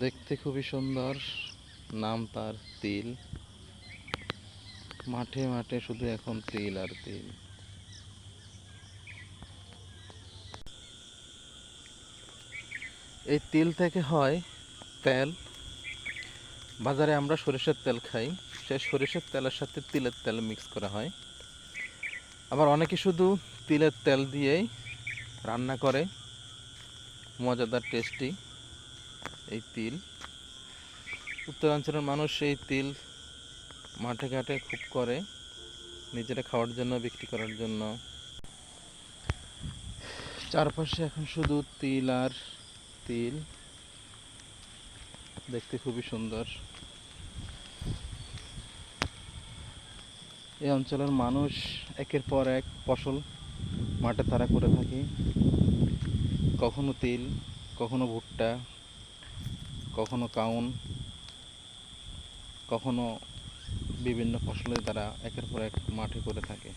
দেখতে খুবই সুন্দর, নাম তার তিল। মাঠে মাঠে শুধু এখন তিল আর তিল। এই তিল থেকে হয় তেল। বাজারে আমরা সরিষার তেল খাই, সেই সরিষার তেলের সাথে তিলের তেল মিক্স করা হয়। আবার অনেকে শুধু তিলের তেল দিয়েই রান্না করে। মজাদার টেস্টি এই তিল। উত্তরাঞ্চলের মানুষ এই তিল মাঠে ঘাটে খুব করে, নিজেরা খাওয়ার জন্য, বিক্রি করার জন্য। চারপাশে এখন শুধু তিল আর তিল। দেখতে খুবই সুন্দর। এই অঞ্চলের মানুষ একের পর এক ফসল মাঠে তারা করে থাকে। কখনো তিল, কখনো ভুট্টা, কখনো কাউন, কখনো বিভিন্ন ফসলের তারা একের পর এক মাঠে করে থাকে।